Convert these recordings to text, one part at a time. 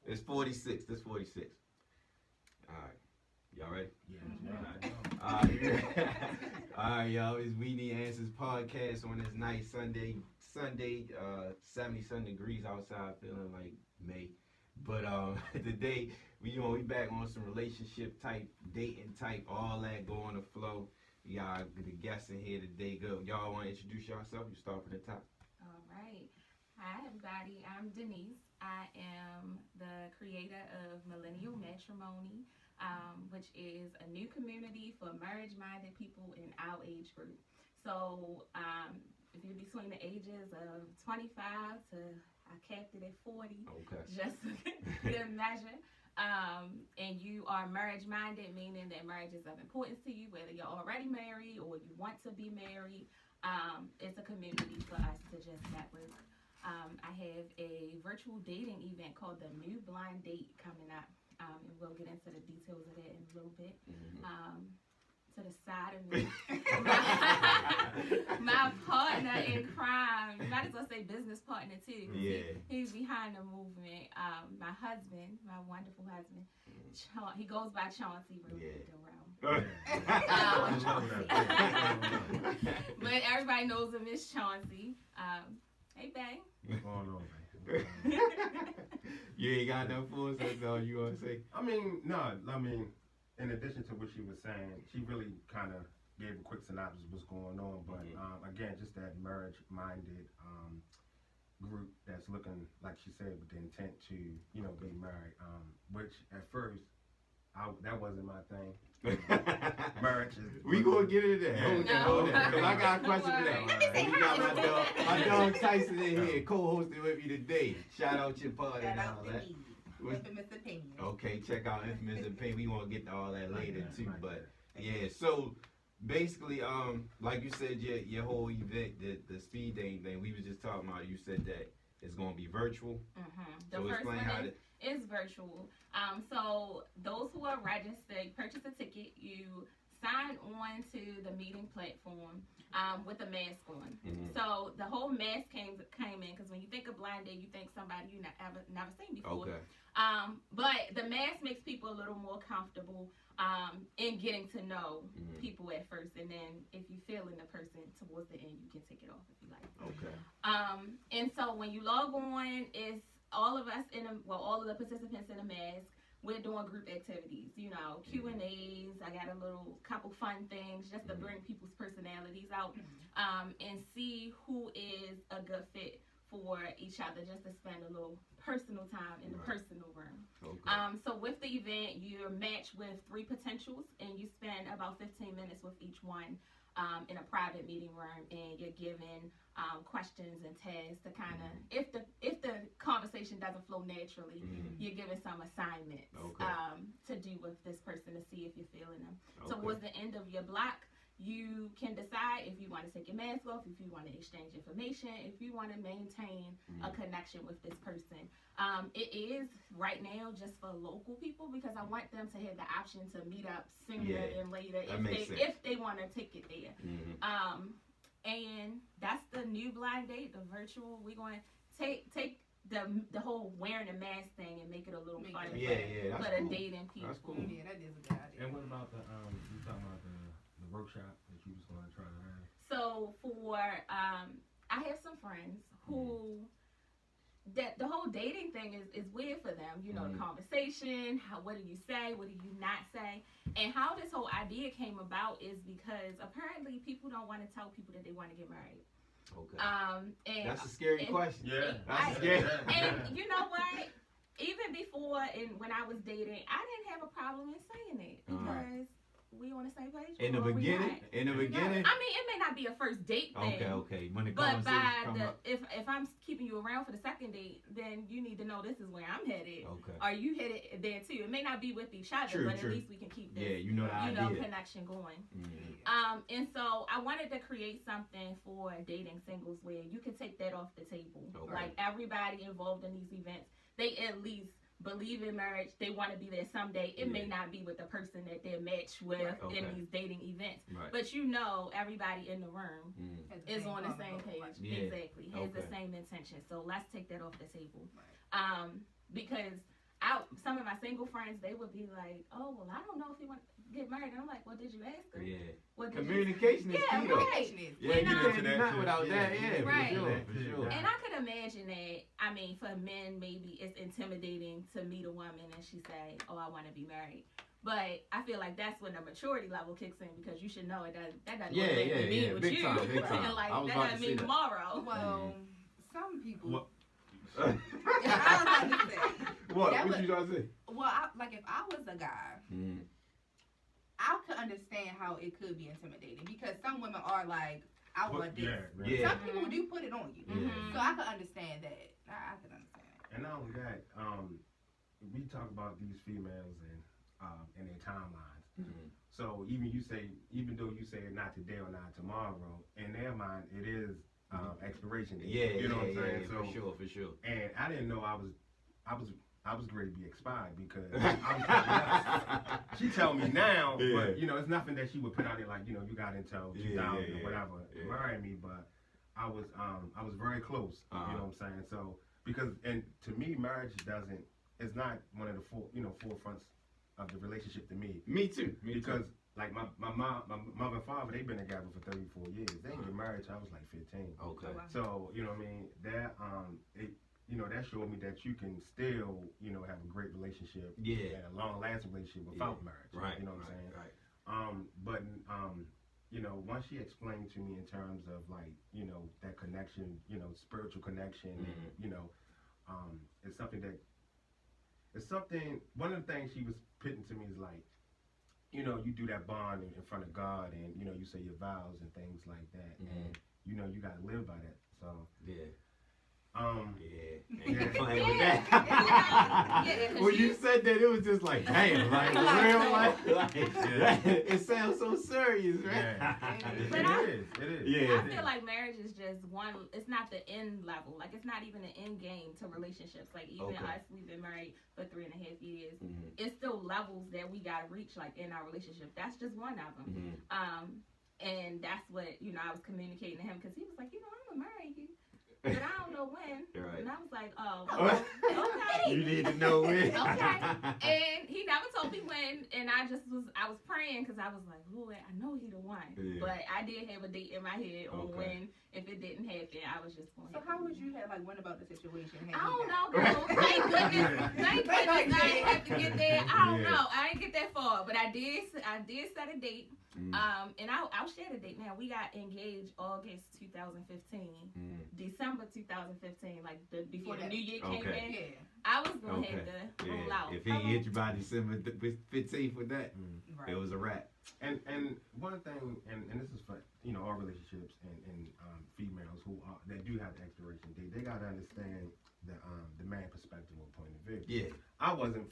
It's 46. This 46. All right. Y'all ready? Yeah. All right, y'all. It's We Need Answers podcast on this nice Sunday. 70-some degrees outside, feeling like May. But today we back on some relationship type, dating type, all that go on the flow. Y'all the guests in here today. Go. Y'all want to introduce yourself? You start from the top. All right. Hi, everybody. I'm Denise. I am the creator of Millennial Matchtrimony, which is a new community for marriage-minded people in our age group. So if you're between the ages of 25 to, I capped it at 40, Okay. just to get a measure. And you are marriage-minded, meaning that marriage is of importance to you, whether you're already married or you want to be married. It's a community for us to just network. I have a virtual dating event called the New Blind Date coming up, and we'll get into the details of that in a little bit. Mm-hmm. To the side of me, my partner in crime, you might as well say business partner too. Yeah. He's behind the movement. My husband, my wonderful husband, he goes by Chauncey. But everybody knows him as Chauncey. Hey, babe. What's going on, man? You ain't got no full, so that's all you want to say? In addition to what she was saying, she really kind of gave a quick synopsis of what's going on. But again, just that marriage-minded group that's looking, like she said, with the intent to, be married. Which at first, that wasn't my thing. Marriage is. We gonna get into that. Yeah. Hold that. Cause I got a question for that. And we got my dog Tyson in here, co-hosting with me today. Shout out your party and all that. Infamous opinion. Okay, check out Infamous Opinion. We gonna get to all that later too. But yeah, so basically, like you said, your whole event, the speed dating thing, we was just talking about. You said that it's gonna be virtual. The So first explain one how is virtual. So those who are registered, purchase a ticket. You sign on to the meeting platform with a mask on. So the whole mask came in because when you think of blind date, you think somebody you never seen before. Okay. But the mask makes people a little more comfortable in getting to know people at first, and then if you feel in the person towards the end, you can take it off if you like. Okay. And so when you log on, it's all of us all of the participants in a mask. We're doing group activities, Q&As. I got a couple fun things just to bring people's personalities out and see who is a good fit for each other, just to spend a little personal time in the personal room. Okay. So with the event, you're matched with 3 potentials, and you spend about 15 minutes with each one in a private meeting room, and you're given questions and tasks to kind of, if the conversation doesn't flow naturally, you're given some assignments to do with this person to see if you're feeling them. Okay. Towards the end of your block, you can decide if you want to take your mask off, if you want to exchange information, if you want to maintain a connection with this person. It is right now just for local people because I want them to have the option to meet up sooner than later if they want to take it there. And that's the new blind date, the virtual. We're going to take the whole wearing a mask thing and make it a little fun for the dating people. That's cool. Yeah, that is a good idea. And what about you talking about the workshop that you was going to try to have? So for I have some friends who that the whole dating thing is weird for them. The conversation, what do you say, what do you not say, and how this whole idea came about is because apparently people don't want to tell people that they want to get married. Okay. And that's a scary question. Yeah. That's scary. And you know what? Even before when I was dating, I didn't have a problem in saying it because we on the same page. In the beginning. I mean, it may not be a first date thing. Okay. When the but conversation come up. if I'm keeping you around for the second date, then you need to know this is where I'm headed. Okay. Are you headed there too? It may not be with each other, but at least we can keep this, idea. connection going. And so I wanted to create something for dating singles where you can take that off the table. Okay. Like everybody involved in these events, they at least believe in marriage. They want to be there someday. It may not be with the person that they're matched with in these dating events, but everybody in the room is on the same page. Exactly, has the same intention. So let's take that off the table, because some of my single friends, they would be like, oh, well, I don't know if he wants to get married. And I'm like, well, did you ask her? Yeah. Well, did Communication is Yeah, key though. right. Yeah, You you know? can't do nothing without that. Yeah, Right. for sure. And I could imagine that, I mean, for men, maybe it's intimidating to meet a woman and she say, oh, I want to be married. But I feel like that's when the maturity level kicks in, because you should know that doesn't automatically mean with big you. time, big time. Like, I was that about to doesn't say mean that. tomorrow. Well, some people. What? I was about to say. What? That What was- you trying to say? Well, like if I was a guy, I could understand how it could be intimidating, because some women are like, I want this. Yeah. Some people do put it on you. Mhm. So I could understand that. I could understand that. And not only that, we talk about these females and their timelines. So even though you say not today or not tomorrow, in their mind it is expiration date. Yeah, you know what I'm saying. yeah, So for sure. and I didn't know I was ready to be expired, because she tell me now, but you know, it's nothing that she would put out there like, you know, you got until 2000 or whatever to marry me. But I was very close. You know what I'm saying? So and to me, marriage it's not one of the forefronts of the relationship to me. Me too. Because like my mother and father, they've been together for 34 years. They didn't get married till I was like 15. Okay. Oh, wow. So, you know what I mean? That that showed me that you can still, have a great relationship Yeah. and a long lasting relationship without marriage. Right. You know what I'm saying? Right. But once she explained to me in terms of like, that connection, spiritual connection, and, it's something, one of the things she was putting to me is like, you do that bond in front of God, and, you say your vows and things like that. And, you got to live by that. So, Yeah. yeah. Ain't playing with that. Yeah, When you said that, it was just like, damn, like real life. Yeah. It sounds so serious, right? Yeah. But It is. Yeah. I feel like marriage is just one, it's not the end level. Like, it's not even the end game to relationships. Like, even Okay. us, we've been married for 3.5 years. Mhm. It's still levels that we gotta reach, like, in our relationship. That's just one of them. Mhm. And that's what, I was communicating to him, because he was like, I'm gonna marry you, but I don't know when. Right. And I was like, oh, okay. You need to know when. Okay. And he never told me when, and I was praying, because I was like, Lord, I know he the one. Yeah. But I did have a date in my head on Okay. when, if it didn't happen, I was just going So how would you have went about the situation? I don't know, girl. Thank goodness. Thank goodness I didn't have to get there. I don't Yeah. know. I didn't get that far, but I did set a date. And I'll share the date now. We got engaged August 2015. December 2015, like before the new year came Okay. in. Yeah. I was gonna Okay. have to roll out. If he hit you by December 15th with that, Right. it was a wrap. And one thing, and this is for all relationships and females that do have the expiration date, they gotta understand the man perspective or point of view. Yeah. I wasn't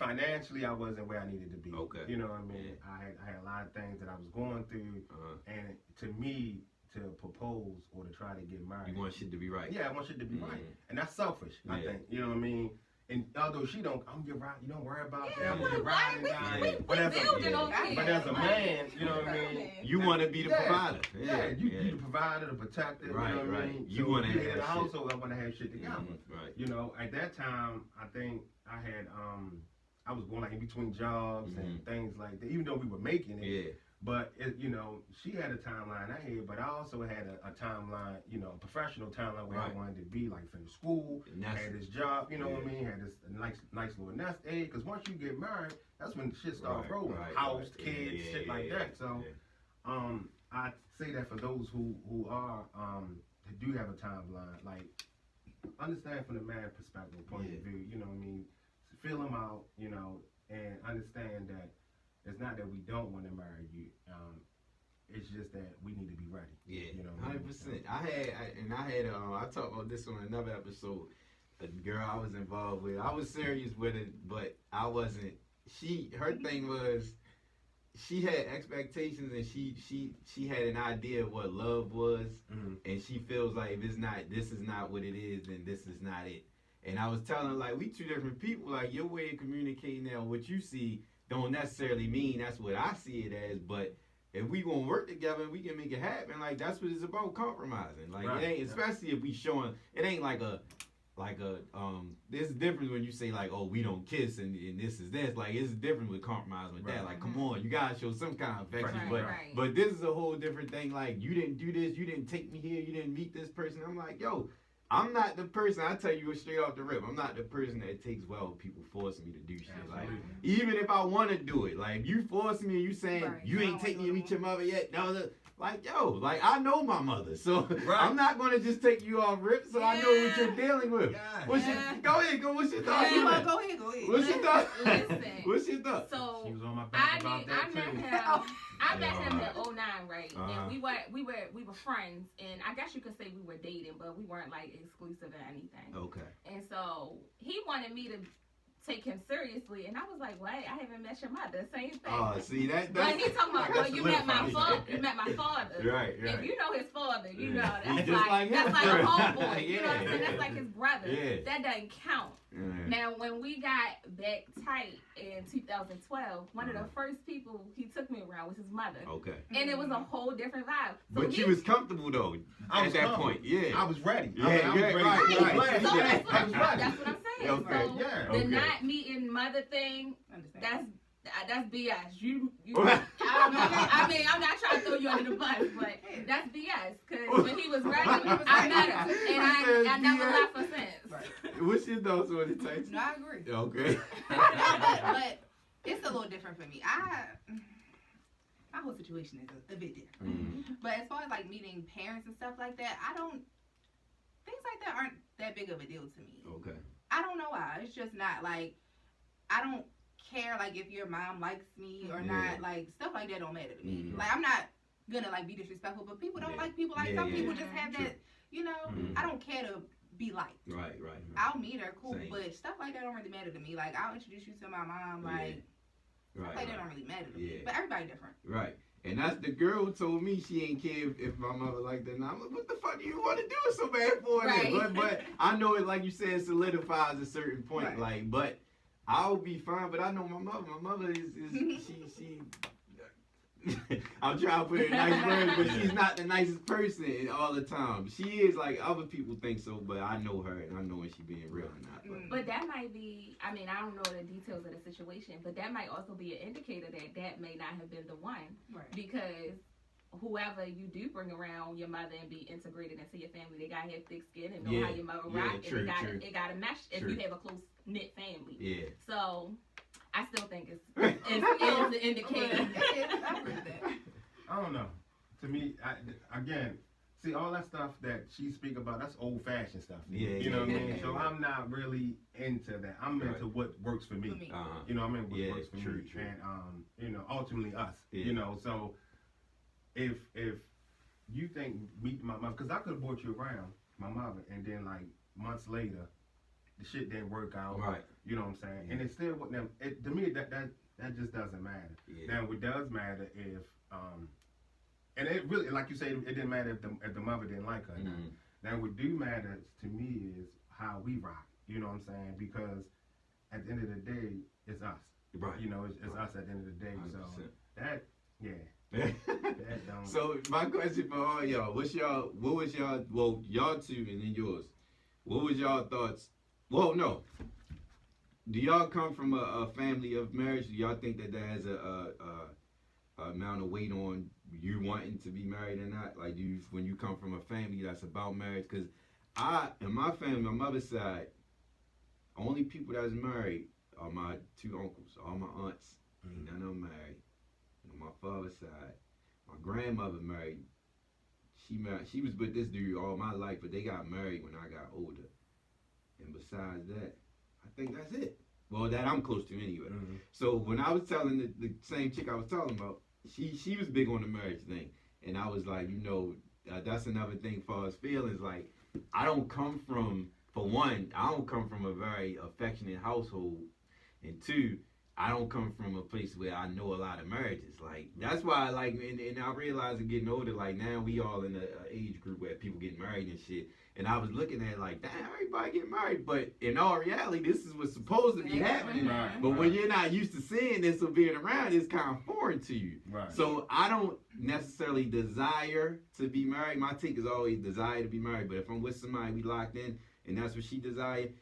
where I needed to be. Okay. You know what I mean? Yeah. I had a lot of things that I was going through, and to me, to propose or to try to get married, You want shit to be right. yeah, I want shit to be right, Mhm. and that's selfish. I Yeah. think, you know what I mean. And although she don't, I'm your ride. You don't worry about that. Yeah, I'm your ride and die. we But as building a, on yeah. here. but as a man, you know what I mean. You want to be the Yeah. provider. Yeah, you the provider, the protector. Right, you know what I right. mean. You So wanna we have had that a shit. household. I want to have shit together. Right. You know, at that time, I think I had I was going like in between jobs and things like that. Even though we were making it, Yeah. but she had a timeline I had, but I also had a timeline, a professional timeline where Right. I wanted to be, like finish school, And that's had this job, you know what I Yeah. mean, had this nice little nest egg. Because once you get married, that's when shit starts Right, rolling, right, house, right. kids, Yeah, shit like yeah, that. So. yeah. I say that for those who are that do have a timeline, like understand from the man perspective, point of view, you know what I mean, feel them out, and understand that it's not that we don't want to marry you, it's just that we need to be ready. Yeah, you know, 100%. I talked about this on another episode. A girl I was involved with, I was serious with it, but I wasn't. Her thing was, she had expectations, and she had an idea of what love was, and she feels like if this is not what it is, then this is not it. And I was telling her, like, we two different people. Like, your way of communicating now, what you see, don't necessarily mean that's what I see it as. But if we gonna work together, we can make it happen. Like, that's what it's about, compromising. Like, Right. it ain't, especially if we showing, it ain't like like there's a difference when you say like, oh, we don't kiss and this is this. Like, it's different with compromise with that. Like, come on, you gotta show some kind of affection. But this is a whole different thing. Like, you didn't do this, you didn't take me here, you didn't meet this person. I'm like, yo, I'm not the person. I tell you straight off the rip. I'm not the person that takes well people forcing me to do shit. Absolutely. Like, even if I want to do it, like, if you force me and you saying you ain't take me to meet your mother yet, no. Like, yo, like, I know my mother, so I'm not going to just take you off rip, so I know what you're dealing with. Go ahead, what's your thoughts? Go ahead. What's your thoughts? Listen. What's your thoughts? So, she was on my back about that too. I met him in 09, right? And we were friends, and I guess you could say we were dating, but we weren't, like, exclusive or anything. Okay. And so, he wanted me to take him seriously, and I was like, "Wait, I haven't met your mother." Same thing. Oh, see that? But he talking about, well, you met my father. You met my father. Right. If you know his father, you know that's just like a homeboy. You know what I'm saying? Yeah. That's like his brother. Yeah. That doesn't count. Yeah. Now, when we got back tight in 2012, one of the first people he took me around was his mother. Okay. And it was a whole different vibe. So But you was comfortable though at that point. Yeah. I was ready. Yeah, I was ready. right. So Yeah. that's what I'm saying. Okay. So the not meeting mother thing, that's BS. You I mean, I'm not trying to throw you under the bus, but that's BS. Because when he was ready, I met him, and I never left her since. Right. What's your thoughts on it, Tyson? No, I agree. Okay. but it's a little different for me. My whole situation is a bit different. But as far as like meeting parents and stuff like that, things like that aren't that big of a deal to me. Okay. I don't know why. It's just not like, I don't care like if your mom likes me or not. Like, stuff like that don't matter to me. Like, I'm not gonna like be disrespectful, but people don't like people. Like, some people just have that, you know. I don't care to be liked. Right. I'll meet her, cool. Same. But stuff like that don't really matter to me. Like, I'll introduce you to my mom. Like, stuff like that don't really matter to me. But everybody different. Right. And that's the girl who told me she ain't care if my mother like that. And I'm like, what the fuck do you want to do it so bad for? Right. But I know it, like you said, solidifies a certain point. Right. Like, but I'll be fine. But I know my mother. My mother is she. I'm trying to put it in nice words, but she's not the nicest person all the time. She is like other people think so, but I know her and I know when she being real or not. But that might be, I mean, I don't know the details of the situation, but that might also be an indicator that may not have been the one. Right. Because whoever you do bring around your mother and be integrated into your family, they gotta have thick skin and know how your mother rock, and it gotta mesh if you have a close knit family. Yeah. So I still think it's an indicator. I don't know. To me, again, see all that stuff that she speak about. That's old fashioned stuff. You know what I mean. So I'm not really into that. I'm into what works for me. You know what I mean? What works for me. And you know, ultimately us. You know, so if you think meet my mother, because I could have brought you around my mother, and then like months later, the shit didn't work out. Right. You know what I'm saying? And it still wouldn't. To me, that just doesn't matter. Now, what does matter if and it really, like you say, it didn't matter if the mother didn't like her. Now, what do matter to me is how we rock. You know what I'm saying? Because at the end of the day, it's us. Right. You know, it's us at the end of the day. 100%. So that, that don't. So my question for all y'all, well, y'all two and then yours. What was y'all thoughts? Well, no. Do y'all come from a family of marriage? Do y'all think that has a amount of weight on you wanting to be married or not? Like, when you come from a family that's about marriage? Because in my family, my mother's side, only people that's married are my two uncles. All my aunts, none of them married. On my father's side, my grandmother married. She was with this dude all my life, but they got married when I got older. And besides that, I think that's it. Well, that I'm close to anyway. So when I was telling the same chick I was talking about, she was big on the marriage thing. And I was like, that's another thing for us feelings. Like, I don't come from a very affectionate household. And two, I don't come from a place where I know a lot of marriages. Like, that's why and I realized getting older, like now we all in an age group where people get married and shit. And I was looking at it like, damn, everybody get married. But in all reality, this is what's supposed to be happening. But when you're not used to seeing this or being around, it's kind of foreign to you. Right. So I don't necessarily desire to be married. My take is always desire to be married. But if I'm with somebody, we locked in, and that's what she desired.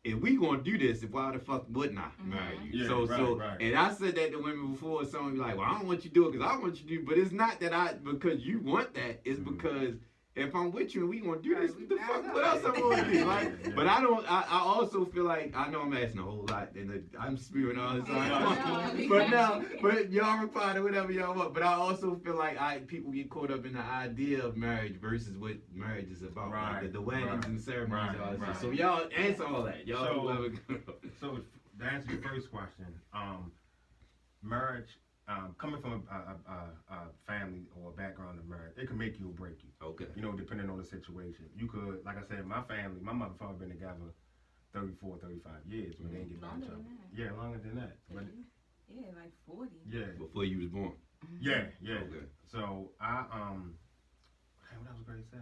If we gonna do this, why the fuck wouldn't I marry you? Yeah, so, right. and I said that to women before. Someone be like, "Well, I don't want you to do it because I want you to do." But it's not that because you want that. It's because if I'm with you and we gonna do this, what the fuck? What else I'm gonna do? Like, but I don't. I also feel like I know I'm asking a whole lot, and I'm spewing all this time. But y'all reply to whatever y'all want. But I also feel like people get caught up in the idea of marriage versus what marriage is about, like the weddings and ceremonies and all that. So y'all answer all that. Y'all. So to answer your first question, marriage. Coming from a family or a background of marriage, it can make you or break you. Okay. You know, depending on the situation. You could, like I said, my family, my mother and father been together 34, 35 years, but they didn't get married. Yeah, longer than that. But, yeah, like 40. Yeah. Before you was born. Yeah. Okay. So what else was I say?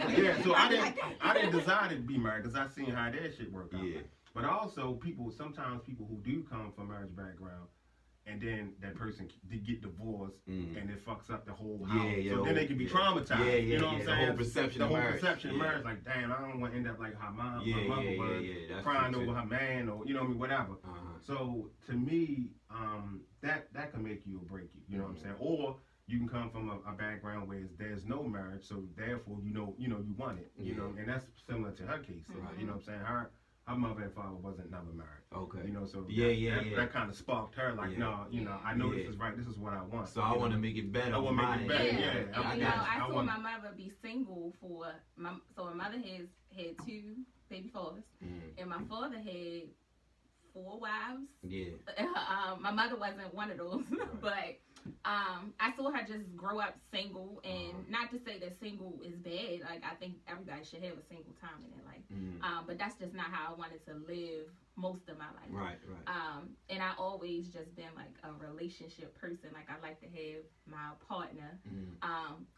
Yeah. So I didn't desire to be married because I seen how that shit worked out. Yeah. But also, sometimes people who do come from marriage background, and then that person get divorced, and it fucks up the whole house. So then they can be traumatized. You know what I'm saying? The whole perception of marriage. Like, damn, I don't want to end up like how my mother was, crying over her man, or you know what I mean, whatever. So to me, that can make you or break you. You know what I'm saying? Or you can come from a background where there's no marriage, so therefore you want it. You know, and that's similar to her case. You know what I'm saying? Her mother and father wasn't never married. Okay. You know, so that kind of sparked her, like, no, I know this is right. This is what I want. So I want to make it better. I want to make it better. Yeah. I saw my mother be single so my mother had 2 baby fathers, and my father had 4 wives. Yeah. My mother wasn't one of those, but I saw her just grow up single, and not to say that single is bad. Like, I think everybody should have a single time in their life. But that's just not how I wanted to live most of my life. Right. And I always just been like a relationship person. Like, I like to have my partner,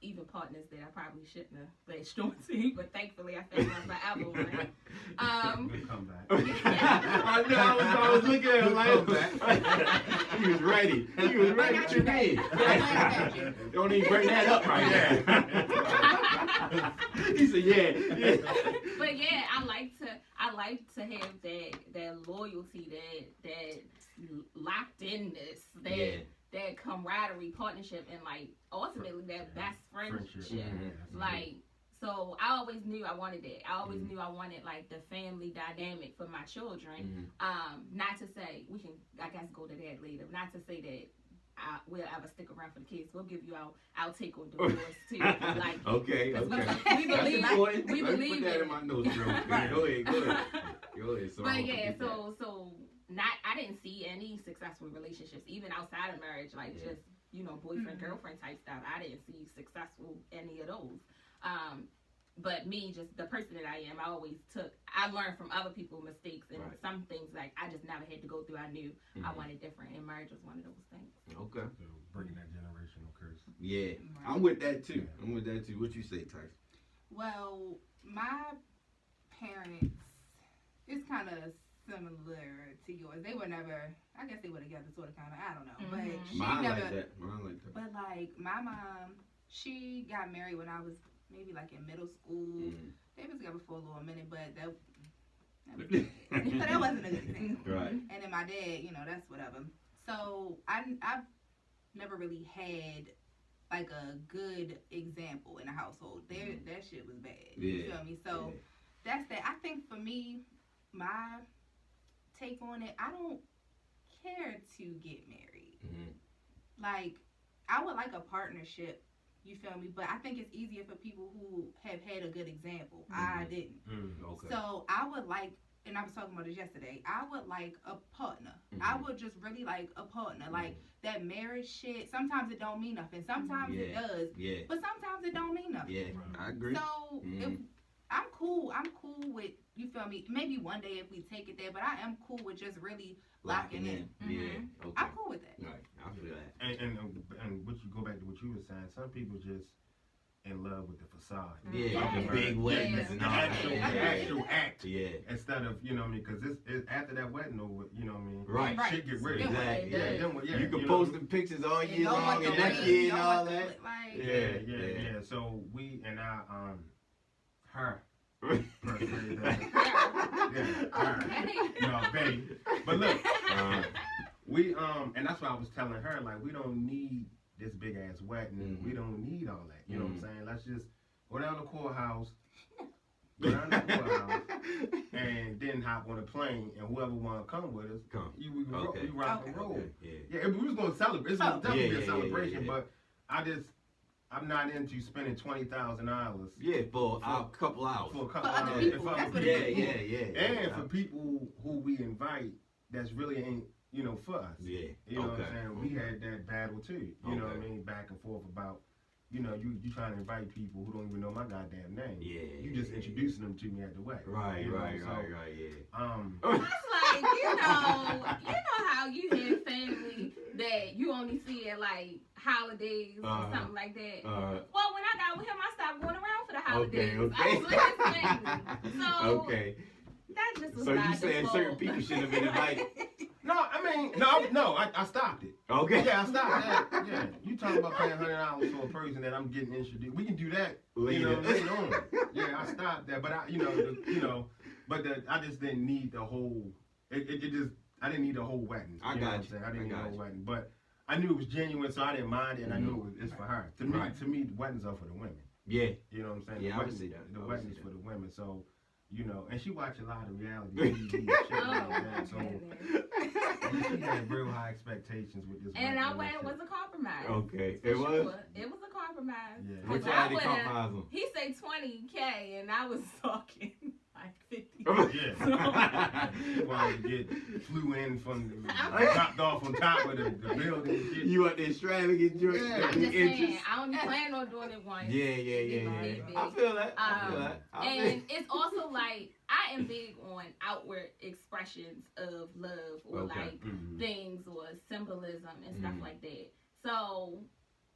even partners that I probably shouldn't have latched on to, but thankfully I found my forever one. Come back. I know. I was looking at him like he was ready. He was ready. What you mean? Don't even bring that up right now. He said, "Yeah." But yeah, I like to have that loyalty, that locked inness, that camaraderie, partnership, and like ultimately that best friendship. Like, so I always knew I wanted that. I always knew I wanted like the family dynamic for my children. Not to say we can, I guess, go to that later. Not to say that we'll ever stick around for the kids. We'll give you our take on divorce too. Like, okay. We believe put that in my notes, bro. Right. Go ahead. So but yeah, so I didn't see any successful relationships even outside of marriage, like just boyfriend girlfriend type stuff. I didn't see successful any of those. But me, just the person that I am, I learned from other people's mistakes, and some things like I just never had to go through. I knew I wanted different, and marriage was one of those things. Okay. So breaking that generational curse. Yeah, I'm with that too. What you say, Tyson? Well, my parents, it's kind of similar to yours. They were never, I guess they were together, sort of, kind of, I don't know. But she Mine never, like that. Mine like that. But like my mom, she got married when I was maybe like in middle school. They was together for a little minute, but that wasn't a good thing. Right. And then my dad, that's whatever. So I've never really had like a good example in the household. That shit was bad. You feel me? So that's that. I think for me, my take on it, I don't care to get married. Like, I would like a partnership. You feel me? But I think it's easier for people who have had a good example. I didn't. Okay. So I would like, and I was talking about this yesterday, I would like a partner. I would just really like a partner. Like, that marriage shit, sometimes it don't mean nothing. Sometimes it does. Yeah. But sometimes it don't mean nothing. Yeah, I agree. So if I'm cool with, you feel me, maybe one day if we take it there, but I am cool with just really locking in. Yeah. Okay. I'm cool with that. Right. I feel that. And what you go back to what you were saying, some people just in love with the facade. Yeah, like the big weddings and all that. The actual act. Yeah. Instead of, because it's after that wedding over, right. Shit get real. Exactly. Yeah. You can post them pictures all year long and next year and all that. Yeah. So we and her. Per se, no, babe. But look, we and that's why I was telling her, like, we don't need this big ass wedding. We don't need all that. You know what I'm saying? Let's just go down to the courthouse. And then hop on a plane, and whoever want to come with us, we rock and roll. Yeah, we was gonna celebrate. It's gonna definitely be a celebration, but I'm not into spending $20,000. Yeah, for a couple hours. For other people. That's what it is. And for people who we invite, that's really ain't for us. Yeah. You know what I'm saying? We had that battle too. You know what I mean? Back and forth about. You trying to invite people who don't even know my goddamn name. Yeah. You just introducing them to me at the wedding. Right, right, It's like, you know how you have family that you only see at like holidays or something like that. Well, when I got with him, I stopped going around for the holidays. I was with his family. So that just was so you saying certain people should have been invited? No, I mean, I stopped it. Okay. Yeah, I stopped that. Yeah, you talking about paying $100 for a person that I'm getting introduced? We can do that later on. Yeah, I stopped that, but I just didn't need the whole. I didn't need the whole wedding. I got you. I didn't need the whole wedding, but I knew it was genuine, so I didn't mind it, and I knew it's for her. To me, the weddings are for the women. Yeah. You know what I'm saying? Yeah, I would see that. The weddings for the women, so. And she watched a lot of reality TV and shit like that, so she had real high expectations with this. And our wedding was a compromise. Okay, it was. It was a compromise. Yeah. What y'all had to compromise on? He said $20K, and I was talking like 50. Yeah. She wanted to get flew in from dropped off on top of the building and shit. You want the extravagant joint? Yeah. I'm just saying, I only plan on doing it once. Yeah. I feel that. And it's also like, I am big on outward expressions of love or like things or symbolism and stuff like that. So,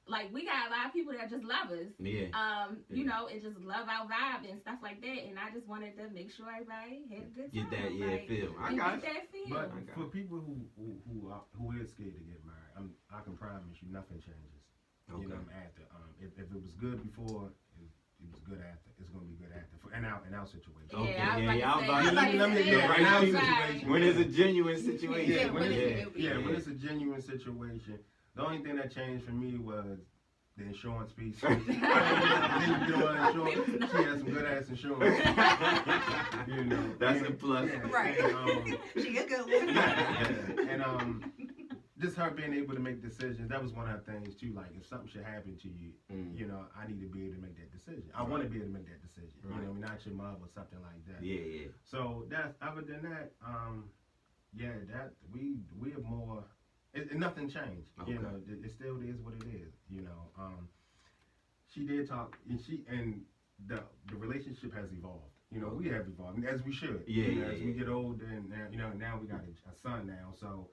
like, we got a lot of people that just love us. Yeah. And just love our vibe and stuff like that. And I just wanted to make sure everybody had a good time. Get that, feel. I got that feel. But for people who is scared to get married, I can promise you nothing changes. Okay. After. If it was good before, it was good after. It's gonna be good after. In our situation. When it's a genuine situation. When it's a genuine situation. The only thing that changed for me was the insurance piece. She had some good ass insurance. That's a plus. Right. She a good one. And just her being able to make decisions, that was one of her things too. Like, if something should happen to you, I need to be able to make that decision. I want to be able to make that decision. Not your mother or something like that. Yeah. So that's, other than that, that we are more. Nothing changed. Okay. It still is what it is. She did talk, and the relationship has evolved. We have evolved, as we should. As we get older, and now we got a son now, so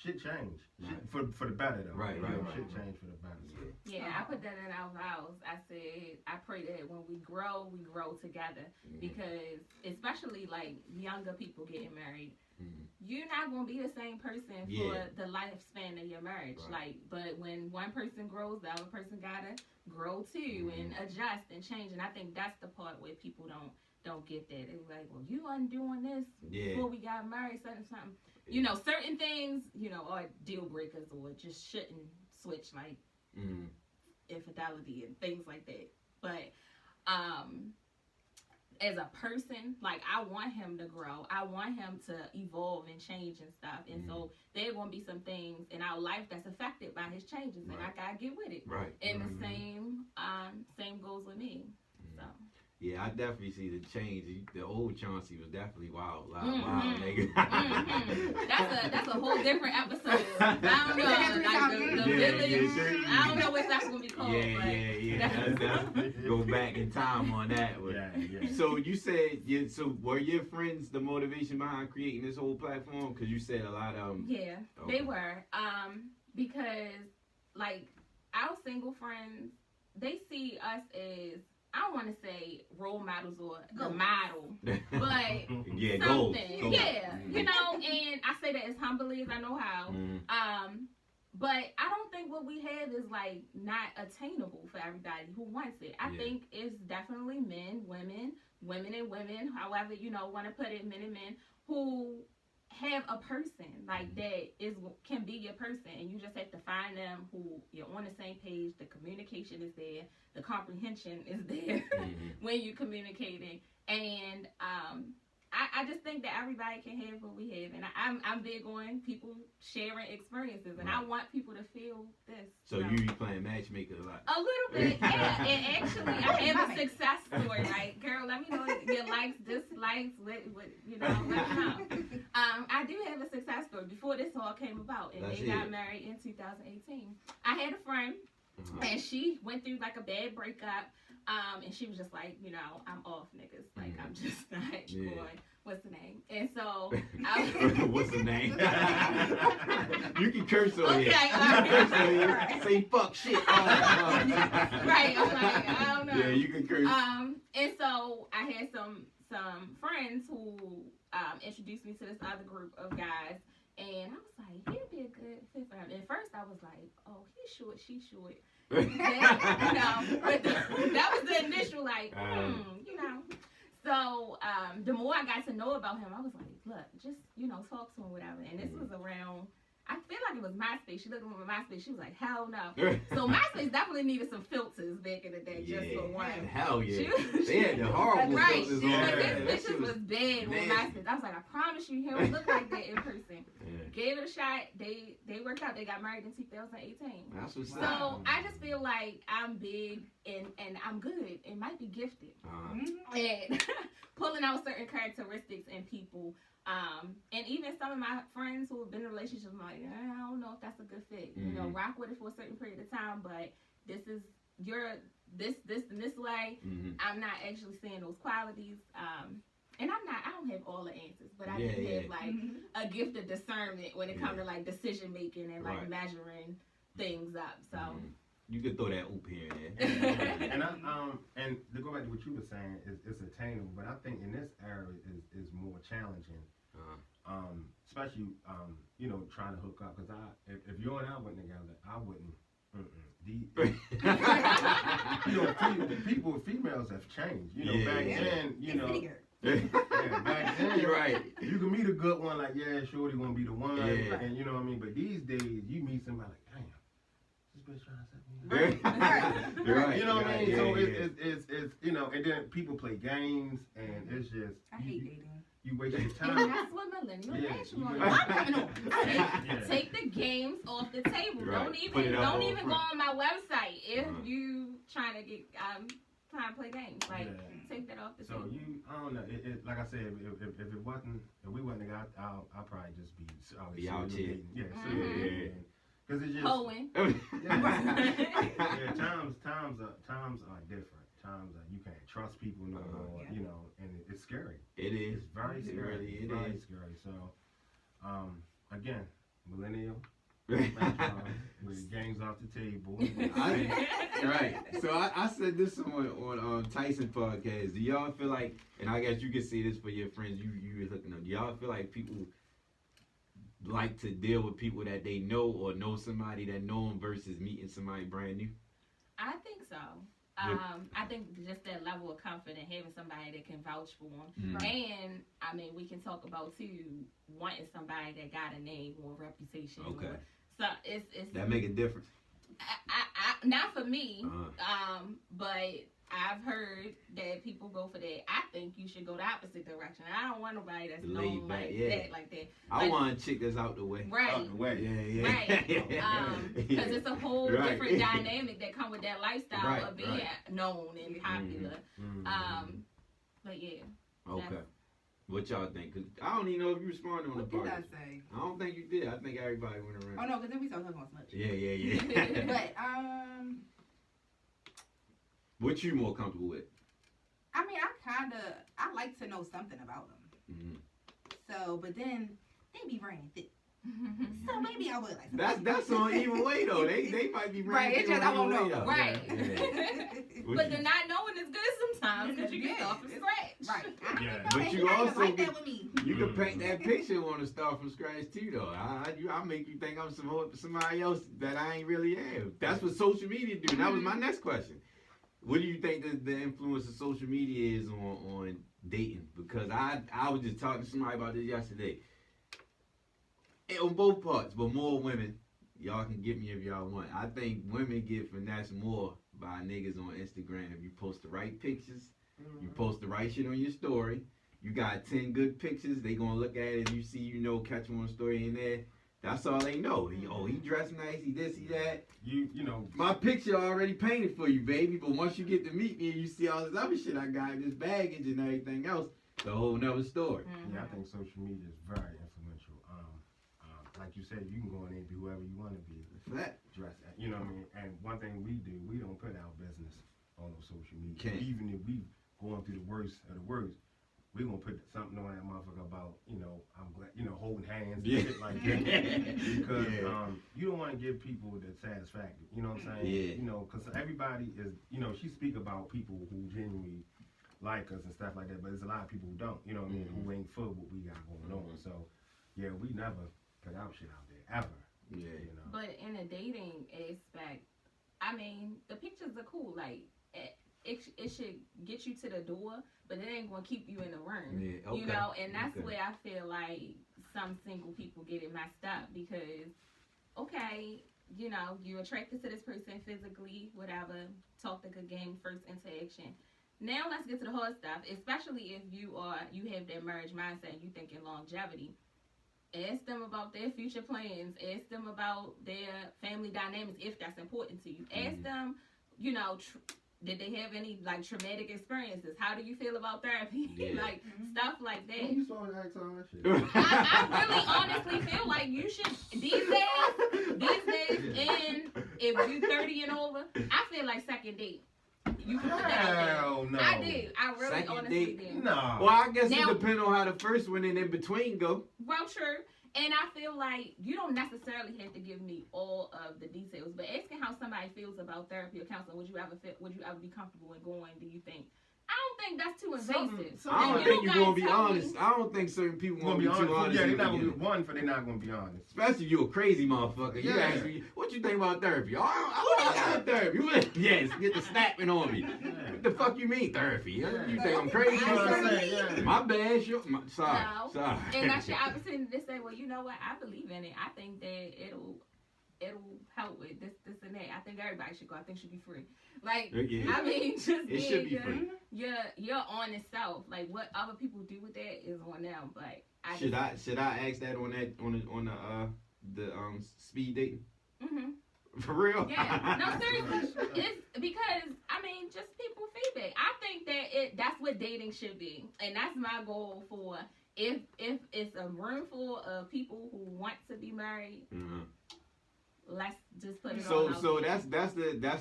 shit changed. For the better though. Right. Shit changed for the better. So. Yeah, I put that in our vows. I said, I pray that when we grow together, because especially like younger people getting married. You're not gonna be the same person for the lifespan of your marriage. But when one person grows, the other person gotta grow too and adjust and change. And I think that's the part where people don't get that. It's like, well, you undoing this before we got married, something. Certain things, are deal breakers or just shouldn't switch, like infidelity and things like that. But as a person, like, I want him to grow. I want him to evolve and change and stuff. And so there are going to be some things in our life that's affected by his changes, and I got to get with it. Right. And the same goes with me. So. Yeah, I definitely see the change. The old Chauncey was definitely wild, nigga. That's a whole different episode. I don't know, like the village. I don't know what that's gonna be called. That's go back in time on that one. Yeah. So you said, so were your friends the motivation behind creating this whole platform? Because you said a lot of them. Yeah, they were. Because like our single friends, they see us as, I don't want to say role models or the model, but something. Goals. Yeah, and I say that as humbly as I know how. But I don't think what we have is like not attainable for everybody who wants it. I think it's definitely men, women, and women, however, want to put it, men and men who have a person like that can be your person, and you just have to find them who you're on the same page, the communication is there, the comprehension is there when you're communicating, and I just think that everybody can have what we have, and I'm big on people sharing experiences, and I want people to feel this. So you be playing matchmaker a lot? A little bit, yeah. And actually, I have a success story. Like, girl, let me know your likes, dislikes, let me know. I do have a success story before this all came about, and they got married in 2018. I had a friend, and she went through like a bad breakup. And she was just like, I'm off, niggas. Like, I'm just not going. What's the name? And so, what's the name? You can curse on okay, here. Right. Say fuck shit. Right. I'm like, I don't know. Yeah, you can curse. And so I had some friends who introduced me to this other group of guys, and I was like, he'd be a good fit for him. And at first I was like, oh, he's short, she's short. But that was the initial like, So the more I got to know about him, I was like, look, just talk to him, whatever. And this was around, I feel like it was MySpace. She looked at my MySpace. She was like, hell no. So MySpace definitely needed some filters back in the day, just for one. Hell yeah. They had the horrible filters on there. But this was bad with MySpace. I was like, I promise you, he don't look like that in person. Gave it a shot. They worked out. They got married in 2018. That's what's so I just feel like I'm big and I'm good and might be gifted. And pulling out certain characteristics in people. And even some of my friends who have been in relationships, I'm like, I don't know if that's a good fit. Rock with it for a certain period of time, but this is this and this way. I'm not actually seeing those qualities. And I don't have all the answers, but I do have like a gift of discernment when it comes to like decision making and like measuring things up. So you could throw that oop here and there. And to go back to what you were saying, it's attainable, but I think in this era is more challenging. Especially trying to hook up, because if you and I went together, I wouldn't. Females have changed. Back then, back then, you're right. You can meet a good one, like, shorty gonna be the one, and you know what I mean. But these days, you meet somebody like, damn, this bitch trying to set me up. You're right. You know what I mean? So it's and then people play games, and it's just I hate dating. You waste your and time. that's what millennial matrimony. I'm coming on. Take the games off the table. Right. Don't even go on my website if you trying to get trying to play games. Like take that off the table. So I don't know. It like I said, if we wasn't together, I'll probably just be out here. Because it's just Owen. Times are different. Times you can't trust people no more. And it's scary. It is. It's very scary. It very is scary. So, again, millennial. With games off the table. Right. So I said this on Tyson podcast. Do y'all feel like, and I guess you can say this for your friends you looking up, do y'all feel like people like to deal with people that they know or know somebody that know them versus meeting somebody brand new? I think so. I think just that level of comfort and having somebody that can vouch for them. And, I mean, we can talk about, too, wanting somebody that got a name or reputation. Okay. So, it's that make a difference? Not for me, but I've heard that people go for that. I think you should go the opposite direction. I don't want nobody that's known like that. I want a chick that's out the way. Right. Out the way. Yeah. Right. Because it's a whole different dynamic that come with that lifestyle of being known and popular. But yeah. Okay. What y'all think? Cause I don't even know if you responded on the part. What did I say? I don't think you did. I think everybody went around. Oh no, because then we started talking about so much. Yeah. But what you more comfortable with? I mean, I like to know something about them. So, but then they be running thick. So maybe I would like. That's on either way though. They might be right. It's just I won't know. Right. But the not knowing is good sometimes because you get off from scratch. Right. I Yeah. But But you you also like get- that with me. You can paint that picture and want to start from scratch too, though. I'll make you think I'm somebody else that I ain't really am. That's what social media do. And that was my next question. What do you think the influence of social media is on dating? Because I was just talking to somebody about this yesterday. And on both parts, but more women. Y'all can get me if y'all want. I think women get finessed more by niggas on Instagram. You post the right pictures, you post the right shit on your story. You got 10 good pictures, they gonna look at it and you see, catch them on the story in there. That's all they know. He dressed nice, he this, he that. You know. My picture already painted for you, baby. But once you get to meet me and you see all this other shit I got, this baggage and everything else, it's a whole nother story. Yeah, I think social media is very influential. Like you said, you can go in there and be whoever you want to be. Flat. Dress, you know what I mean? And one thing we do, we don't put our business on social media. Can't. Even if we going through the worst of the worst, we gonna put something on that motherfucker about, I'm glad, holding hands and shit like that. Because you don't want to give people the satisfaction. You know what I'm saying? Yeah. Because everybody is, she speak about people who genuinely like us and stuff like that, but there's a lot of people who don't. You know what I mean? Who ain't for what we got going on. So yeah, we never put our shit out there ever. Yeah. But in a dating aspect, I mean, the pictures are cool. Like, it should get you to the door, but it ain't gonna keep you in the room. Yeah, okay. And that's Okay. where I feel like some single people get it messed up because, okay, you're attracted to this person physically, whatever, talk the good game, first interaction. Now let's get to the hard stuff, especially if you have that marriage mindset and you think in longevity. Ask them about their future plans. Ask them about their family dynamics if that's important to you. Ask them, did they have any traumatic experiences? How do you feel about therapy? Yeah. Stuff like that. You supposed to ask all that shit? I really honestly feel like you should these days, and if you 30 and over, I feel like second date. You can put that out there. Hell no. I did. I really Second honestly date? did. No. Well, I guess Now- it depends on how the first one and in between go. Well, true. And I feel like you don't necessarily have to give me all of the details, but asking how somebody feels about therapy or counseling, would you ever be comfortable in going? Do you think? I don't think that's too invasive. I don't And think you're gotta gonna be tell me- honest. I don't think certain people Gonna want be to be too honest. honest. Yeah, in they're the not gonna be beginning. one, for they're not gonna be honest. Especially if you a crazy motherfucker. You Yeah. ask me, what you think about therapy? Oh, I got therapy. Yes, get the snapping on me. What the fuck you mean therapy? Yeah. You think I'm crazy? You know what I'm saying? Yeah. My bad. Sorry. No. Sorry. And that's your opportunity to say, well, you know what? I believe in it. I think that it'll help with this and that. I think everybody should go. I think it should be free. Yeah. I mean, just It should be being free. your honest self. Like what other people do with that is on them. But Should I ask that on the speed dating? Mm-hmm. For real? Yeah. No, seriously. It's because just people feedback. I think that that's what dating should be, and that's my goal for if it's a room full of people who want to be married. Uh-huh. Let's just put it So on. so that's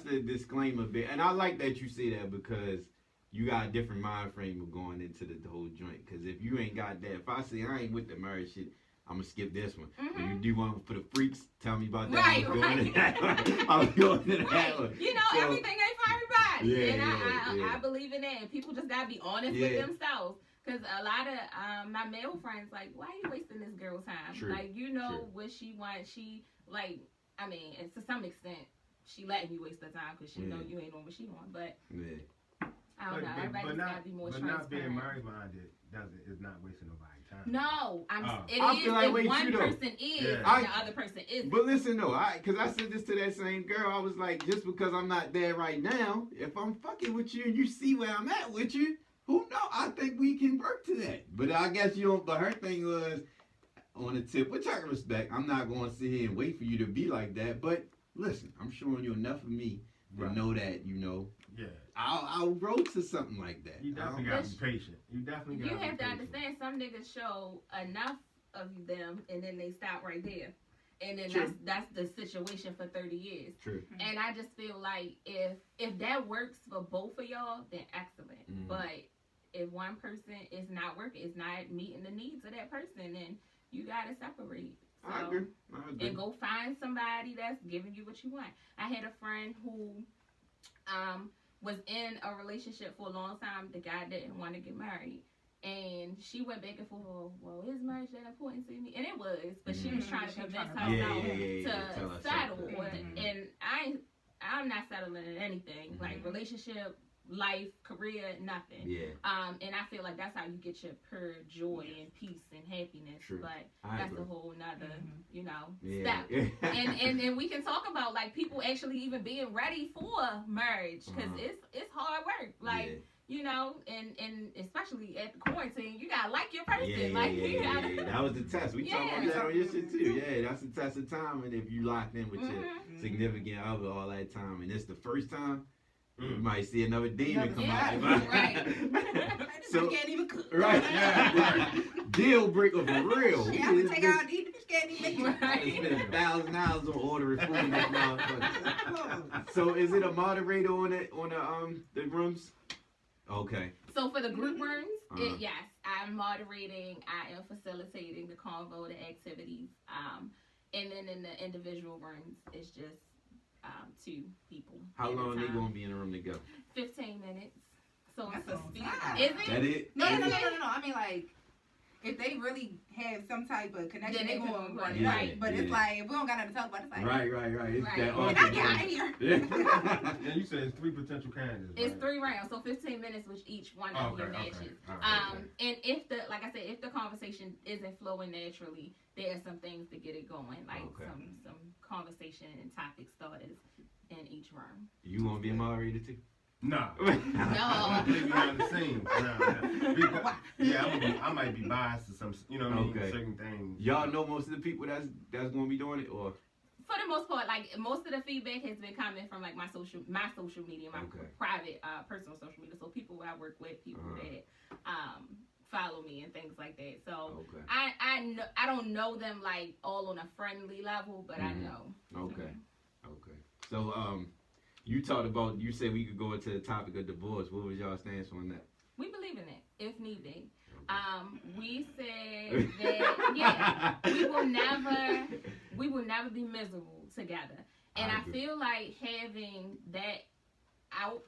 the disclaimer bit, and I like that you say that because you got a different mind frame of going into the whole joint. Because if you ain't got that, if I say I ain't with the marriage shit, I'm gonna skip this one. When you do one for the freaks, tell me about that. Right, I was going to that one. I was going to that Right. one. So, everything ain't for everybody. Yeah, And yeah. I believe in that. And people just gotta be honest with themselves. Because a lot of my male friends like, why are you wasting this girl's time? True. Like, True. what she wants. And to some extent, she letting you waste her time because she know you ain't on what she want. But I don't know. Everybody just gotta be more but transparent. not being married minded is not wasting nobody's time. No, it I is feel like if way one too, though. person is, Yeah. and the other person isn't. But listen though, because I said this to that same girl, I was like, just because I'm not there right now, if I'm fucking with you and you see where I'm at with you, who know? I think we can work to that. But I guess you don't. But her thing was on the tip, which I can respect. I'm not going to sit here and wait for you to be like that. But listen, I'm showing you enough of me to know that Yeah. I'll roll to something like that. You definitely gotta be patient. You definitely You gotta have be to patient. understand some niggas show enough of them and then they stop right there. And then True. that's the situation for 30 years. True. And I just feel like if that works for both of y'all, then excellent. Mhm. But if one person is not working, is not meeting the needs of that person, then you gotta separate. So, I agree. and go find somebody that's giving you what you want. I had a friend who was in a relationship for a long time. The guy didn't want to get married. And she went back and forth, well, is marriage that important to me? And it was, but she was trying to convince Tell herself us to settle. something. And I'm not settling in anything. Like relationship, life, career, nothing. Yeah. And I feel like that's how you get your pure joy and peace and happiness. True. But I that's agree. a whole nother, you know, Yeah. step. and we can talk about like people actually even being ready for marriage because it's hard work. Like, you know, and especially at the quarantine, you gotta like your person. Yeah. That was the test. We talked about that on your shit too. Yeah, that's the test of time. And if you locked in with your significant other all that time, and it's the first time, you might see another demon come out. Right. So can't even cook. Right. Yeah. Deal breaker for real. Yeah, I'm gonna take out the bitch can't even make it. I spent $1,000 on ordering food in that motherfucker. So is it a moderator on the rooms? Okay. So for the group rooms, yes, I'm moderating. I am facilitating the convo, the activities, and then in the individual rooms, it's just 2 people. How long they gonna be in the room together? 15 minutes. So That's it's a speed. Is it? That it? No. I mean, like, if they really have some type of connection, they going to run it Right. out. But it's like, if we don't got nothing to talk about, it's like, Right. It's Right. that When I get out of here. And you said it's 3 potential candidates. It's right? 3 rounds, so 15 minutes with each one of your matches. Alright. And if the conversation isn't flowing naturally, there are some things to get it going, like some conversation and topic starters in each room. You gonna be a moderator too? No. No. Completely behind the scenes. No. Because, yeah, I might be biased to some, you know what I mean, certain things. Y'all know most of the people that's gonna be doing it, or? For the most part, like most of the feedback has been coming from like my social media, my private, personal social media. So people I work with, people that follow me and things like that. So I don't know them like all on a friendly level, but I know. Okay. So you said we could go into the topic of divorce. What was y'all stance on that? We believe in it if need be. We said that we will never be miserable together. And I feel like having that out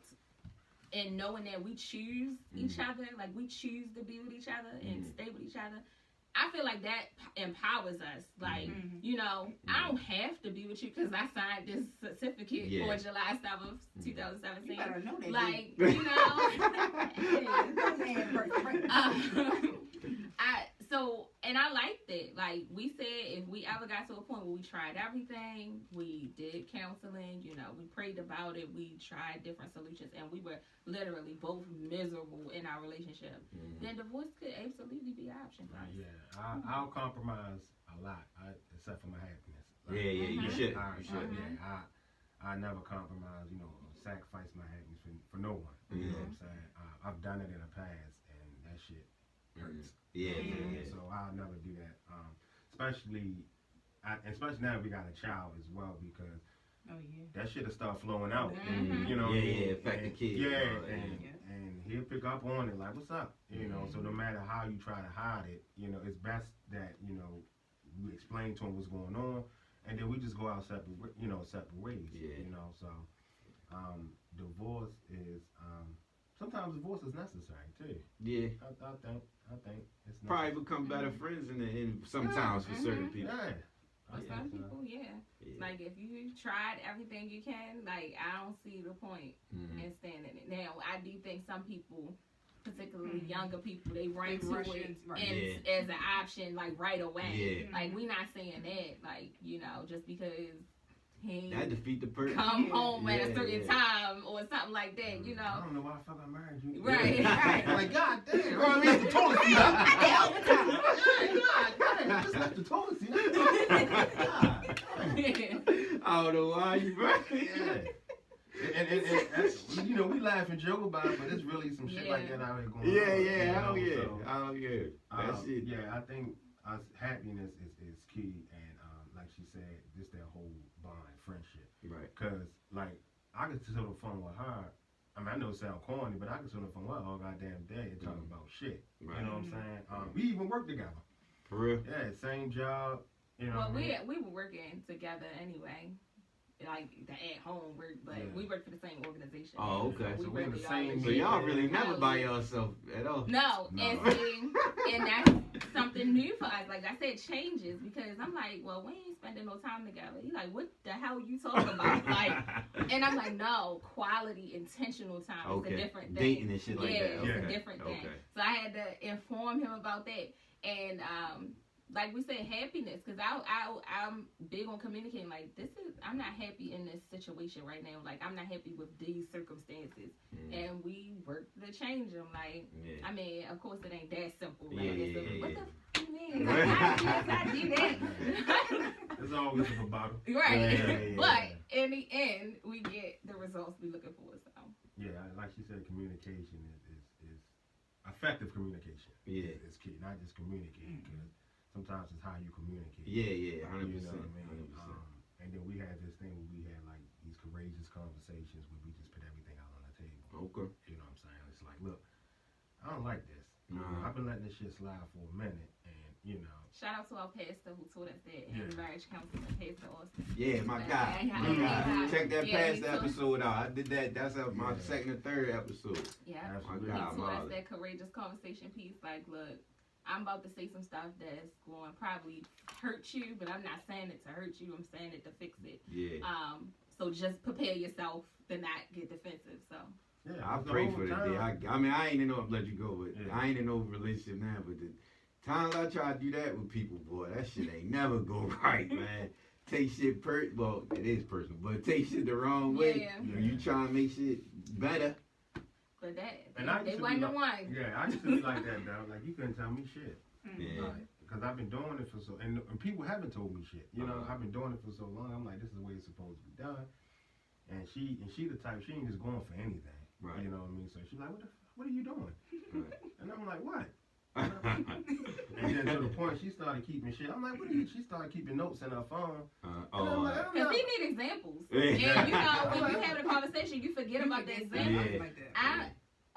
and knowing that we choose each other, like we choose to be with each other and stay with each other, I feel like that empowers us. Like, you know, I don't have to be with you because I signed this certificate for July 7th, 2017. You better know that. Like, you know. And I liked it. Like, we said if we ever got to a point where we tried everything, we did counseling, you know, we prayed about it, we tried different solutions, and we were literally both miserable in our relationship, then divorce could absolutely be an option for us. Yeah, I'll compromise a lot, except for my happiness. Like, You should. Yeah, I never compromise, you know, sacrifice my happiness for no one. You know what I'm saying? I've done it in the past, and that shit hurts. So I'll never do that. Especially now we got a child as well, because that shit will start flowing out. And, you know, affect the kids. And he'll pick up on it like, what's up? You know, so no matter how you try to hide it, you know, it's best that, you know, we explain to him what's going on, and then we just go out separate ways. You know, so divorce is sometimes divorce is necessary too. Yeah, I think it's necessary. Probably become better friends in sometimes for certain people. For some people, like if you tried everything you can, like I don't see the point in standing it. Now I do think some people, particularly younger people, they run to it as an option like right away. Like we not saying that, like, you know, just because he that defeat the purpose. Come home at a certain time or something like that, you know. I don't know why the fuck I married you. Right. Like, God damn. Well, I left the toilet seat up. God damn. Just left the toilet seat up. I don't know why you right. And you know, we laugh and joke about it, but it's really some shit like that out here going on. That's it. Yeah, I think happiness is key, and like she said, just that whole bond, friendship. Right. Because, like, I could sit on the phone with her. I mean, I know it sounds corny, but I could sit on the phone with her all goddamn day and talk about shit. Right. You know what I'm saying? We even work together. For real? Yeah, same job. You know. Well, we were working together anyway. like the at-home work, but Yeah. we work for the same organization. Oh, okay. So we're in the same- So y'all really never by yourself at all. No, No. and see, and that's something new for us. Like I said, changes because I'm like, well, we ain't spending no time together. He's like, what the hell you talking about? Like, and I'm like, no, quality, intentional time is a different thing. Dating and shit like yeah, that. it's Okay. a different thing. Okay. So I had to inform him about that, and like we said, happiness, because I'm big on communicating. Like, I'm not happy in this situation right now. Like, I'm not happy with these circumstances, and we work to change them. Like, I mean, of course, it ain't that simple. Right? What the f you mean? Like, how do that? There's always a bottle. Right. Yeah. But in the end, we get the results we looking for. So. Yeah, like she said, communication is effective communication. Yeah. Is key, not just communicating, because sometimes it's how you communicate. Yeah, 100%. You know what I mean? 100%. And then we had this thing where we had like these courageous conversations where we just put everything out on the table. Okay. You know what I'm saying? It's like, look, I don't like this. Nah. I've been letting this shit slide for a minute, and you know. Shout out to our pastor who taught us that in marriage counseling, Pastor Austin. Yeah, my guy. Check that past episode out. I did that. That's my second or third episode. Yeah. My He God, taught us that courageous conversation piece. Like, look, I'm about to say some stuff that's going to probably hurt you, but I'm not saying it to hurt you. I'm saying it to fix it. Yeah. So just prepare yourself to not get defensive. So. Yeah, I pray for the day. I mean, I ain't in no, let you go, but I ain't in no relationship now. But the times I try to do that with people, boy, that shit ain't never go right, man. Take shit well, it is personal, but take shit the wrong way. Yeah. You try to make shit better. But they wasn't the one. Yeah, I used to be like that, though. Like, you couldn't tell me shit. Yeah. Because I've been doing it for and people haven't told me shit. You know, I've been doing it for so long. I'm like, this is the way it's supposed to be done. And she the type, she ain't just going for anything. Right. You know what I mean? So she's like, what are you doing? Right. And I'm like, what? And then to the point she started keeping shit. I'm like, what are you? She started keeping notes in her phone. Because we need examples. Yeah. And you know, when you having a conversation, you forget about the example. Yeah.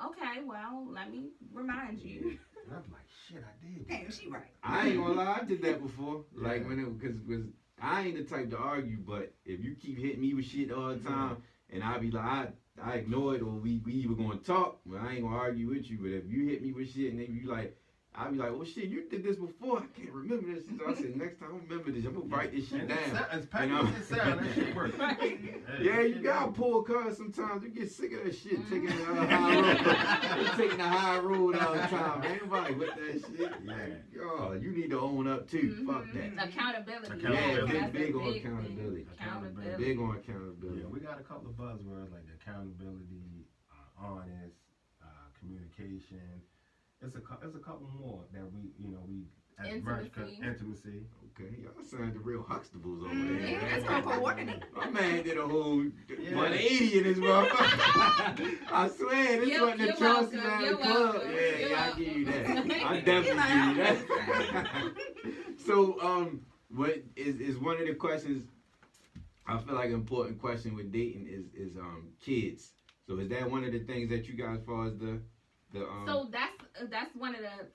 Okay, well, let me remind you. And I'm like, shit, I did. Damn, she right. I ain't gonna lie, I did that before. Like because I ain't the type to argue, but if you keep hitting me with shit all the time, and I be like, I ignore it, or we either gonna talk, but I ain't gonna argue with you. But if you hit me with shit and then you like, I be like, oh shit, you did this before. I can't remember this. So I said, next time I remember this, I'm gonna write this shit down. It's packaged as it sounds. That shit works. Yeah, you gotta pull cards sometimes. You get sick of that shit, taking the high road. You taking the high road all the time. Ain't nobody with that shit. Yeah. Oh, you need to own up too. Fuck that. Accountability. Yeah, That's big on thing. accountability. Accountability. Big on accountability. Yeah, we got a couple of buzzwords like accountability, honest, communication. It's a couple more that we intimacy. Okay, y'all sound the real Huxtables over there. Yeah, that's gonna coordinate. My man did a whole 180 in his motherfucker. I swear, this wasn't the choices out of the club. Yeah, I give you that. I definitely give you that. So, what is one of the questions? I feel like an important question with dating is kids. So is that one of the things that you guys, as far as the So that's one of the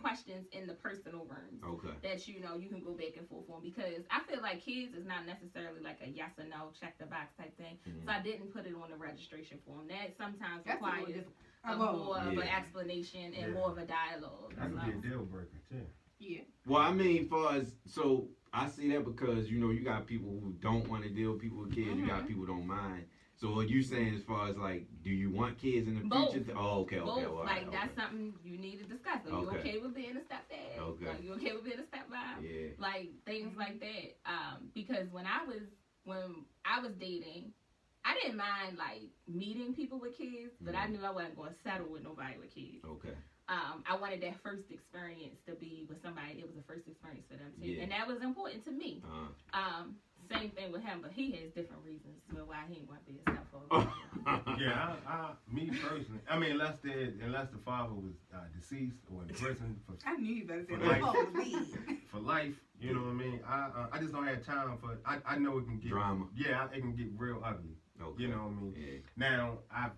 questions in the personal rooms. Okay. That you can go back and forth on, because I feel like kids is not necessarily like a yes or no, check the box type thing. Mm-hmm. So I didn't put it on the registration form. That sometimes That's requires more of an explanation and more of a dialogue. That could be a deal breaker too. Yeah. Well, I mean, so I see that because you got people who don't want to deal with people with kids. You got people who don't mind. So what you saying as far as like, do you want kids in the future? Oh, okay. Both. Well, like that's something you need to discuss. Are you okay with being a stepdad? Okay. Are you okay with being a stepmom? Yeah. Like things like that. Because when I was dating, I didn't mind like meeting people with kids, but I knew I wasn't going to settle with nobody with kids. Okay. I wanted that first experience to be with somebody. It was a first experience for them too, Yeah. and that was important to me. Same thing with him, but he has different reasons for why he ain't want to be a stepfather. Yeah, me personally, I mean, unless the father was deceased or in prison I knew you better say for that. life. For life, you know what I mean. I just don't have time for. I know it can get drama. Yeah, it can get real ugly. Okay. You know what I mean. Yeah. Now I've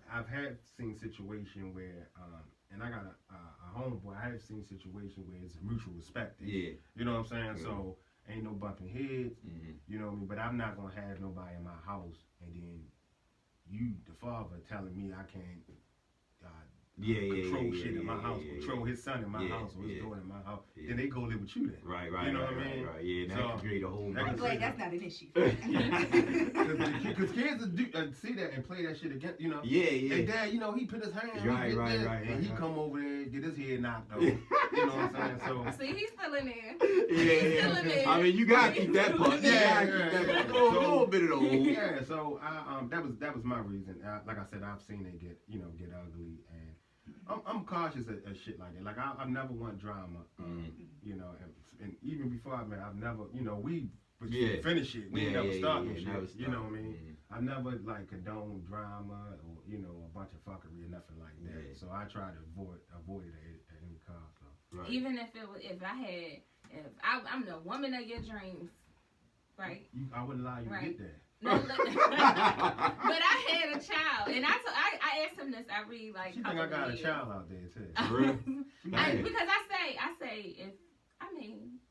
seen situation where and I got a homeboy. I have seen situation where it's a mutual respect. Yeah. You know what I'm saying. Yeah. So ain't no bumping heads. You know what I mean? But I'm not gonna have nobody in my house, and then you, the father, telling me I can't control shit in my house, control his son in my house, or his daughter in my house. Then they go live with you then. Right. You know what I mean? Right. Yeah, and that can create a whole. I'm glad that's not an issue. Because kids see that and play that shit again. You know. Yeah. Hey, Dad, you know he put his hand. Right. And he come over there and get his head knocked off. You know what I'm saying? So. See, he's still in there. Yeah. I mean, you gotta keep that part. Yeah. A little bit of the old. Yeah. So that was my reason. Like I said, I've seen it get ugly, and I'm cautious of shit like that. Like I've never want drama. You know, and even before I met, I've never, we finish it. We never start no shit. You know what I mean? I never like condone drama or a bunch of fuckery or nothing like that. Yeah. So I try to avoid it at any cost. So. Right. Even if I'm the woman of your dreams, right? I wouldn't allow you to get that. No, but I had a child, and I asked him this every like. She think I got a child out there too. Because I say if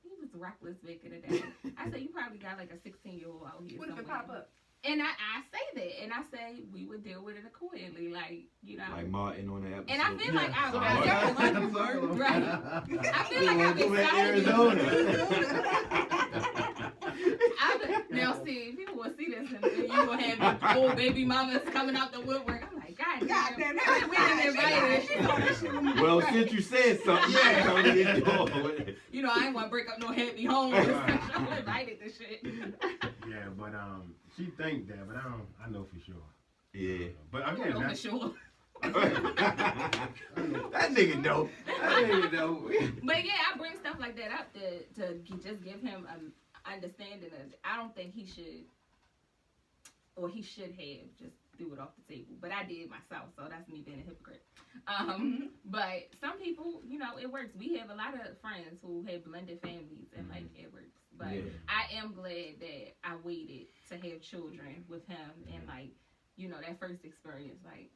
he was reckless back in the day. I say you probably got like a 16-year-old out here. What if it pop up? And I say that, and I say we would deal with it accordingly, like like Martin on the episode. And I feel like I feel like now see, people will see this, and you will have old baby mamas coming out the woodwork. I'm like, God damn, we didn't invite her. Well, since you said something, I ain't want to break up no happy home. I'm invited to shit. Yeah, but she think that, but I know for sure. Yeah. But again, for sure. That nigga know. But yeah, I bring stuff like that up to just give him understanding of. I don't think he should have just threw it off the table. But I did myself, so that's me being a hypocrite. But some people, it works. We have a lot of friends who have blended families, and like it works. But I am glad that I waited to have children with him, and like, that first experience, like,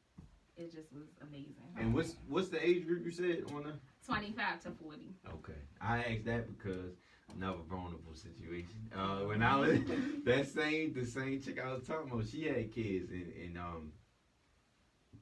it just was amazing. And what's the age group you said on the? 25 to 40. Okay, I asked that because another vulnerable situation. When I was the same chick I was talking about, she had kids, and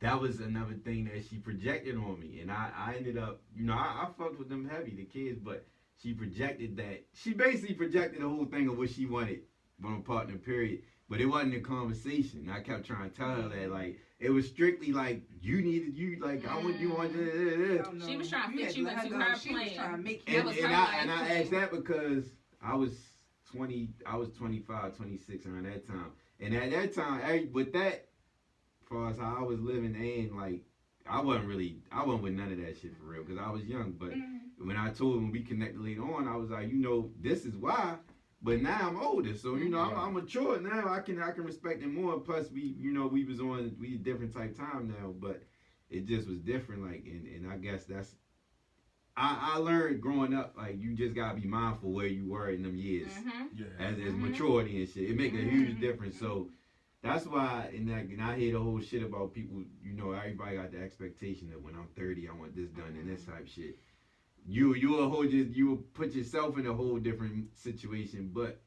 that was another thing that she projected on me, and I ended up, I fucked with them heavy, the kids, but she projected that. She basically projected the whole thing of what she wanted from a partner, period. But it wasn't a conversation. I kept trying to tell her that, like, it was strictly like, I want you on this. She was trying to fit you into her plan. And I asked that because I was 25, 26 around that time. And at that time, with that, as far as how I was living, and like, I wasn't with none of that shit for real, because I was young. But when I told him, when we connected later on, I was like, this is why. But now I'm older, so I'm mature now. I can respect it more. Plus, we different type time now, but it just was different. Like, and I guess that's I learned growing up. Like, you just gotta be mindful where you were in them years, as maturity and shit. It make a huge difference. So that's why, and I hear the whole shit about people. Everybody got the expectation that when I'm 30, I want this done and this type shit. You will put yourself in a whole different situation, but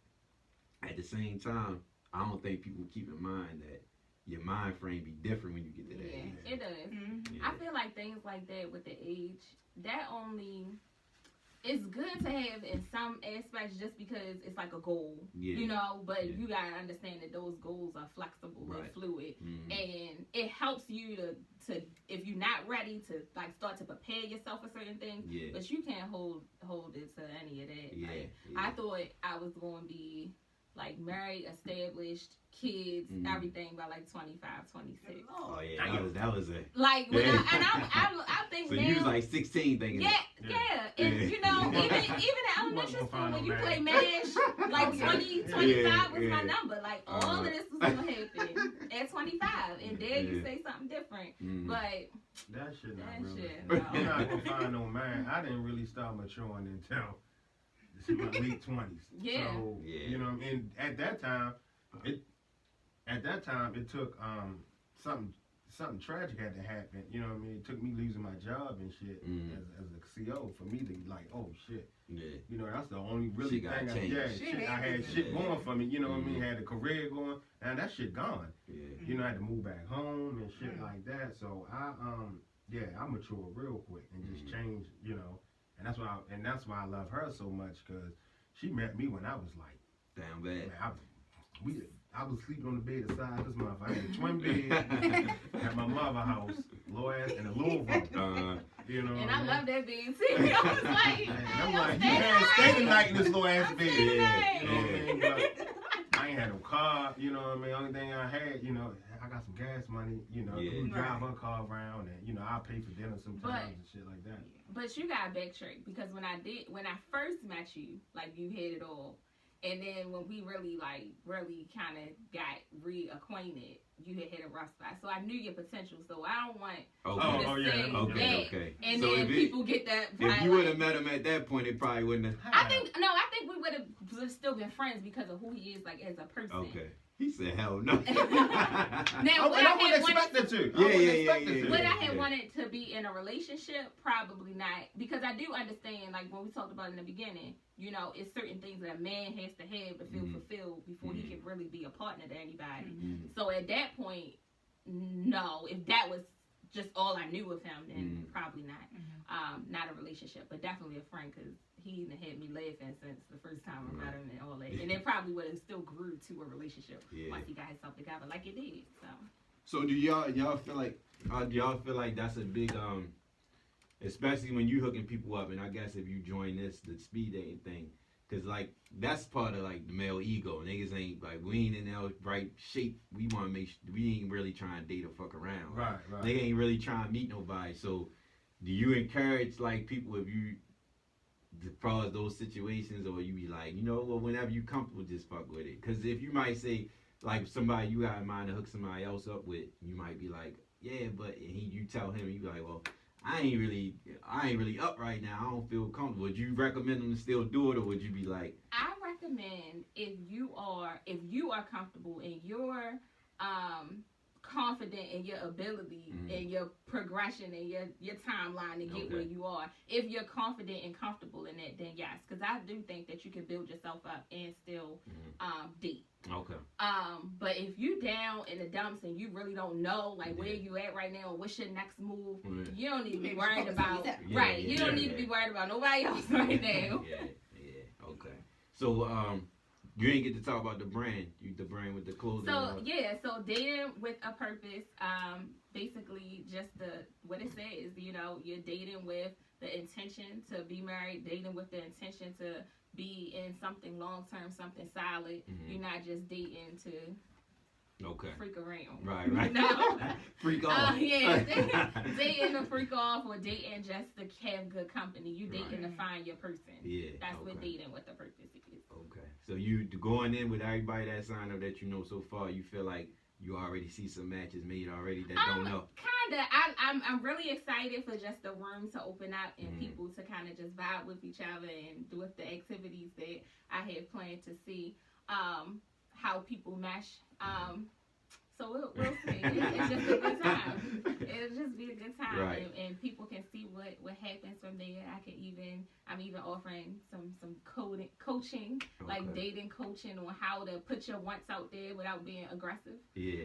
at the same time, I don't think people keep in mind that your mind frame be different when you get to that age. It does. I feel like things like that with the age, it's good to have in some aspects just because it's like a goal, but you gotta understand that those goals are flexible and fluid, and it helps you to if you're not ready to like start to prepare yourself for certain things, but you can't hold it to any of that. I thought I was going to be like married, established, kids, everything by like 25, 26. Oh yeah, that was it. Like when I think so now. You was like 16 thinking. Yeah. And even in elementary school when you play MASH, like 25 was my number. Like all of this was gonna happen at 25, and there you say something different. But that shit not real. No. You're not gonna find no man. I didn't really start maturing until my late 20s. Yeah. So, and at that time, it took something tragic had to happen. You know what I mean? It took me losing my job and shit as a CO for me to like, oh shit. Yeah. You know, that's the only really Shit thing. got changed. I had shit going for me. You know what I mean? Had a career going, and that shit gone. Yeah. You know, I had to move back home and shit like that. So I matured real quick and just changed. You know, and that's why I love her so much, because she met me when I was like, Damn bad. man, I was sleeping on the bed beside this motherfucker. I had a twin bed at my mother's house, low ass in a little room. You know, and I love that bed too. I was like, and I'm like, you can't stay the night in this little ass bed. stay the night. You know what I mean? But I ain't had no car. You know what I mean? Only thing I had, you know, I got some gas money. You know, you drive her car around, and you know, I'll pay for dinner sometimes and shit like that. But you got backtrack, because when I first met you, like, you had it all. And then when we really kind of got reacquainted, you had hit a rough spot. So I knew your potential. So I don't want you to say that. Okay. And so then people get that. If you would have met him at that point, it probably wouldn't have. I think we would have still been friends because of who he is, like, as a person. Okay. He said, hell no. Now, I wouldn't expect it to. Yeah. Would I have wanted to be in a relationship? Probably not. Because I do understand, like, when we talked about in the beginning, you know, it's certain things that a man has to have to feel fulfilled before he can really be a partner to anybody. So at that point, no. If that was just all I knew of him, then probably not. Not a relationship, but definitely a friend, because he had me laughing since the first time I met him and all that. And it probably would have still grew to a relationship once he got himself together, like it did. So do y'all feel like that's a big especially when you hooking people up, and I guess if you join the speed dating thing, because like that's part of like the male ego. Niggas ain't like, we ain't in our right shape. We want to make sure we ain't really trying to date or fuck around. Right. Nigga ain't really trying to meet nobody. So do you encourage like people, if you as those situations, or you be like, you know, well, whenever you comfortable, just fuck with it? Because if you might say, like, somebody you got in mind to hook somebody else up with, you might be like, yeah, but you tell him, you be like, well, I ain't really up right now. I don't feel comfortable. Would you recommend them to still do it, or would you be like? I recommend if you are comfortable and you're confident in your ability and your progression and your timeline to get where you are. If you're confident and comfortable in it, then yes, because I do think that you can build yourself up and still date. Okay. But if you down in the dumps and you really don't know like where you at right now and what's your next move, you don't need to be worried about you don't need to be worried about nobody else right now. Okay. So you ain't get to talk about the brand. The brand with the clothing. So dating with a purpose, basically just what it says, you know, you're dating with the intention to be married, dating with the intention to be in something long term, something solid. You're not just dating to freak around. Right. You know? Freak off. Dating to freak off, or dating just to have good company. You dating to find your person. Yeah. That's what dating with a purpose is. Okay. So you going in with everybody that signed up that you know so far, you feel like you already see some matches made already that don't know? Kinda. I'm really excited for just the room to open up and people to kind of just vibe with each other and do with the activities that I have planned to see how people mesh. So we'll see. It's just a good time. It'll just be a good time, right. and people can see what happens from there. I'm even offering some coaching, like dating coaching on how to put your wants out there without being aggressive. Yeah.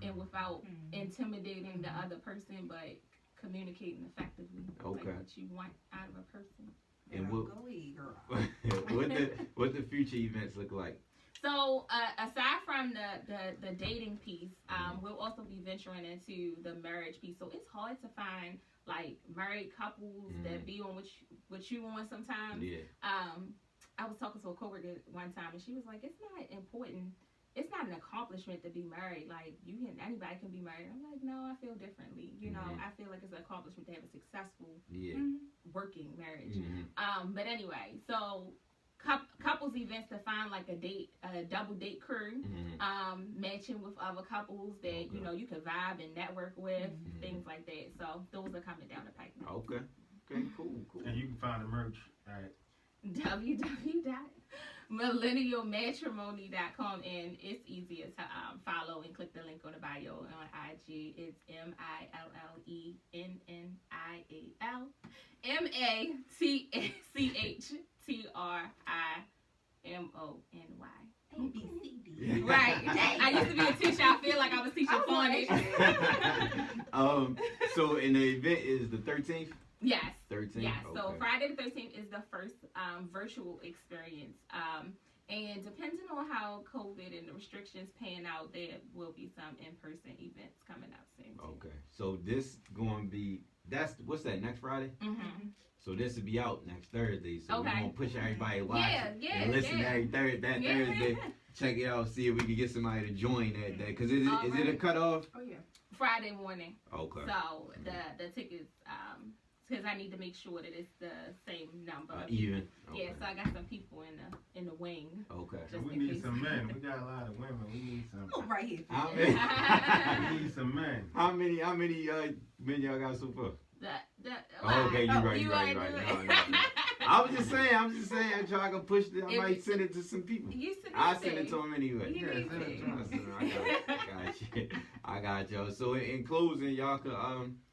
And without intimidating the other person, but communicating effectively. Okay. Like what you want out of a person. And girl. what the future events look like? So aside from the dating piece, we'll also be venturing into the marriage piece. So it's hard to find like married couples that be on what you on sometimes. Yeah. I was talking to a coworker one time, and she was like, "It's not important. It's not an accomplishment to be married. Like anybody can be married." I'm like, "No, I feel differently. You know, I feel like it's an accomplishment to have a successful working marriage." But anyway, so. Couples events to find like a double date crew, matching with other couples that you know you can vibe and network with, things like that. So those are coming down the pipeline. Okay, cool. And you can find the merch at millennialmatrimony.com, and it's easier to follow and click the link on the bio on IG. It's MILLENNAALEMATCHTRIMONY. ABCD. Right. I used to be a teacher. I feel like I was teaching phonics. So, and the event is the 13th? Yes. 13th? Yes. So Okay. Friday the 13th is the first virtual experience. And depending on how COVID and the restrictions pan out, there will be some in-person events coming up soon. Too. Okay. So this going to be, what's that, next Friday? Mm-hmm. So this will be out next Thursday. So Okay. we're going to push everybody to watch it Yeah, and listen every Thursday. Check it out, see if we can get somebody to join that day. Because is it a cutoff? Oh yeah. Friday morning. Okay. So the tickets, because I need to make sure that it's the same number. Even? Okay. Yeah, so I got some people in the wing. Okay. So Just we in need case. some men. We got a lot of women. We need some. Right here. How We need some men. many men y'all got so far? Okay, you right. You No. I was just saying, I'm trying to push it. I might send it to some people. You said I'll send it to them anyway. You need to. I got y'all. So in closing, y'all could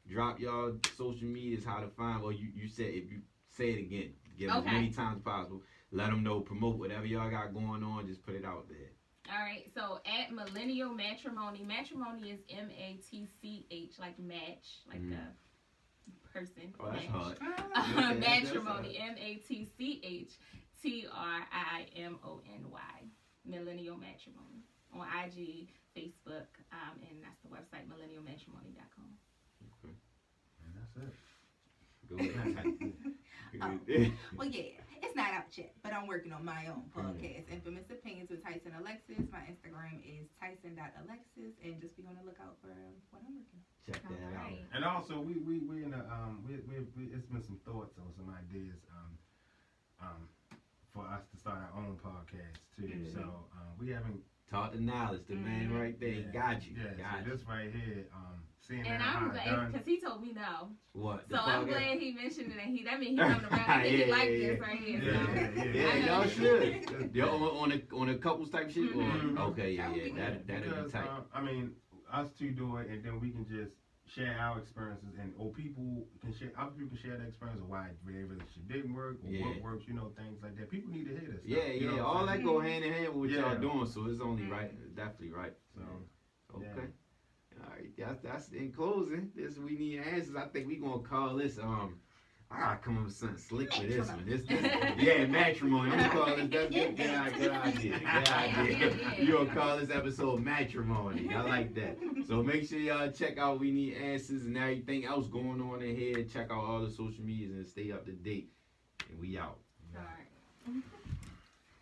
drop y'all social medias, how to find. Well, you said, if you say it again, give them as many times as possible. Let them know, promote whatever y'all got going on. Just put it out there. All right, so at Millennial Matrimony, matrimony is MATCH, like match, like the person. Oh, that's match. hard. Matrimony, MATCHTRIMONY, Millennial Matrimony on IG, Facebook, and that's the website millennialmatrimony.com. And that's it. Go ahead. Well, yeah, it's not out yet, but I'm working on my own podcast, Infamous Opinions with Tyson Alexis. My Instagram is tyson.alexis, and just be on the lookout for what I'm working on. Check that out. And also, we in a it's been some thoughts or some ideas for us to start our own podcast too. Mm-hmm. So we haven't. Talk the knowledge, the man right there. Got you. Yeah. Got So you. this right here, seeing And how I'm it's glad, done. because he told me no. What? So I'm glad he mentioned it, and that means he coming around. I think he like this right here. So. Yeah, I know. y'all should. Y'all on a couples type shit? Or, okay, yeah. That'd be Because, tight. I mean, us two do it, and then we can just share our experiences, and other people can share their experience of why their relationship didn't work, or what works, things like that. People need to hear this stuff. Yeah, you know what all I'm that saying? go hand in hand with what y'all Yeah. doing, so it's only right, definitely right. So, Okay. All right, that's in closing. This we need answers. I think we gonna call this I gotta come up with something slick for this one. This yeah, matrimony. I'm gonna call this. That's good idea. Good idea. You gonna call this episode matrimony? I like that. So make sure y'all check out We Need Answers and everything else going on in here. Check out all the social medias and stay up to date. And we out. All right.